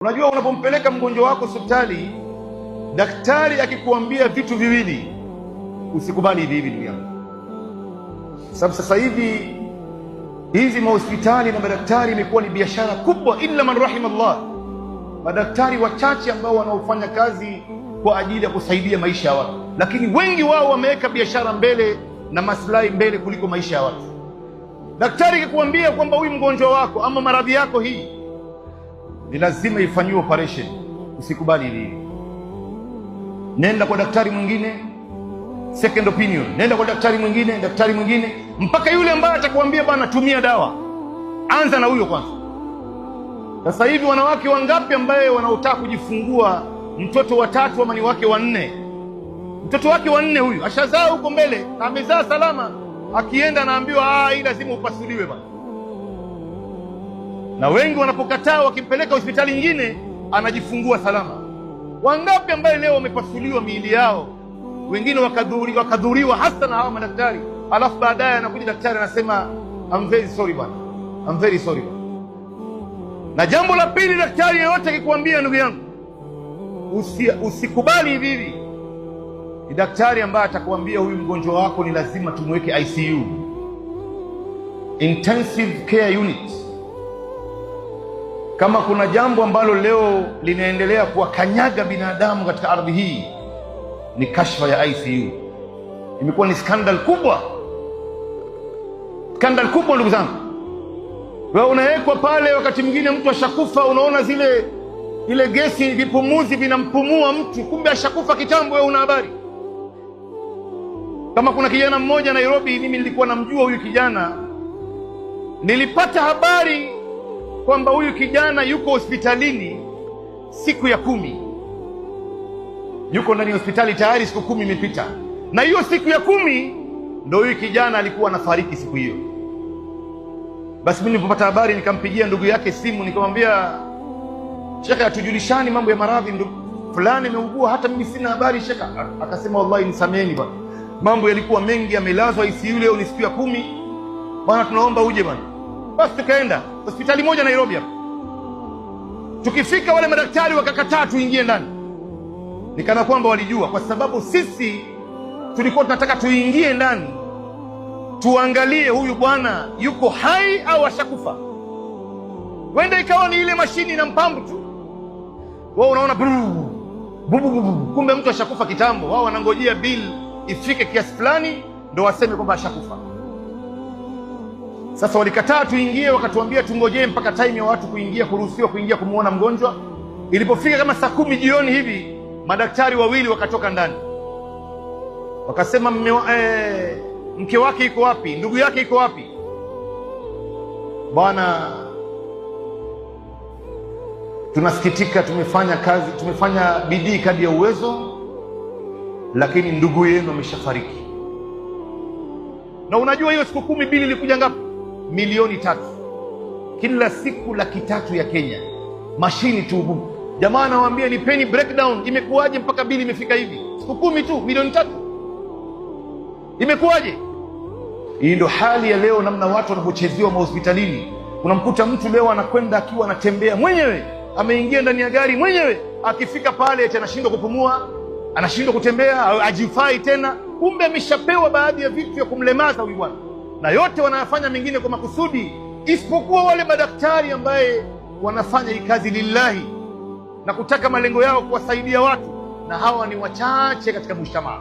Unajua, unapompeleka mgonjwa wako hospitali, daktari akikuambia vitu viwili, usikubali hivi hivi, ndugu yangu. Sababu sasa hivi hizi mahospitali na madaktari imekuwa ni biashara kubwa, illa man rahim Allah. Madaktari wachache ambao wanaofanya kazi kwa ajili ya kusaidia maisha ya watu, lakini wengi wao wameweka biashara mbele na maslahi mbele kuliko maisha ya watu. Daktari akikwambia kwamba huyu mgonjwa wako ama maradhi yako hii ni lazima ifanyiwe operation, usikubali hili. Nenda kwa daktari mwingine, second opinion. Nenda kwa daktari mwingine, mpaka yule ambaye atakwambia bana tumia dawa, anza na huyo kwanza. Sasa hivi wanawake wangapi ambaye wanaotaka kujifungua mtoto wa tatu ama ni wake wanne, mtoto wake wanne huyu ashazaa huko mbele na amezaa salama, akienda anaambiwa hii lazima upasuliwe bana. Na wengi wanapokataa, wakimpeleka hospitali nyingine anajifungua salama. Wangapi ambaye leo wamepasuliwa miili yao, wengine wakadhuriwa hasa na hawa madaktari, alafu baadaye anakuja daktari anasema I'm very sorry bana, I'm very sorry bana. Na jambo la pili, daktari yeyote akikwambia ndugu yangu usikubali hivi hivi, ni daktari ambaye atakwambia huyu mgonjwa wako ni lazima tumweke ICU, intensive care unit. Kama kuna jambo ambalo leo linaendelea kuwakanyaga binadamu katika ardhi hii ni kashfa ya ICU. Imekuwa ni skandal kubwa, skandal kubwa ndugu zangu. Wewe unawekwa pale, wakati mwingine mtu ashakufa, unaona ile gesi, vipumuzi vinampumua mtu, kumbe ashakufa kitambo, wewe una habari. Kama kuna kijana mmoja Nairobi, mimi nilikuwa namjua huyu kijana, nilipata habari kwamba huyu kijana yuko hospitalini siku ya 10, yuko ndani ya hospitali tayari, siku 10 imepita, na hiyo siku ya 10 ndio huyu kijana alikuwa anafariki siku hiyo. Basi mimi nilipopata habari nikampigia ndugu yake simu, nikamwambia shekhe, atujulishani mambo ya maradhi, ndugu fulani ameugua, hata mimi sina habari shekhe. Akasema wallahi nisameni bwana, mambo yalikuwa mengi, amelazwa ICU, leo ni siku ya 10 bwana, tunaomba uje bwana. Basi tukaenda hospitali moja Nairobi hapa. Tukifika wale madaktari wakakataa tuingie ndani, nikana kwamba walijua, kwa sababu sisi tulikuwa tunataka tuingie ndani tuangalie huyu bwana yuko hai au ashakufa. Wenda ikawa ni ile mashini na mpambu tu, wao unaona kumbe mtu ashakufa kitambo. Wao wanangojea bill ifike kiasi fulani ndio waseme kwamba ashakufa. Sasa walikataa tuingie, wakatuambia tungojee mpaka time ya watu kuingia, kuruhusiwa kuingia kumuona mgonjwa. Ilipofika kama saa 10 jioni hivi, madaktari wawili wakatoka ndani, wakasema mke wake iko wapi, ndugu yake iko wapi? Bwana, tunasikitika, tumefanya kazi, tumefanya bidii kadri ya uwezo, lakini ndugu yenu ameshafariki. Na unajua hiyo siku 10 bili ilikuja ngapi? Milioni 3 kila siku, 300,000 ya Kenya, mashini tu. Jamaa anawaambia nipeni breakdown, imekuwaje mpaka bili imefika hivi? Siku 10 tu milioni 3, imekuwaje? Hii ndio hali ya leo, namna watu wanapochezewa mahospitalini. Unamkuta mtu leo anakwenda akiwa anatembea mwenyewe, ameingia ndani ya gari mwenyewe, akifika pale eti anashindwa kupumua, anashindwa kutembea, ajifai tena, kumbe ameshapewa baadhi ya vitu vya kumlemaza huyu bwana. Na yote wanayafanya mengine kwa makusudi, isipokuwa wale madaktari ambaye wanafanya hii kazi lillahi na kutaka malengo yao kuwasaidia watu, na hawa ni wachache katika mshtama.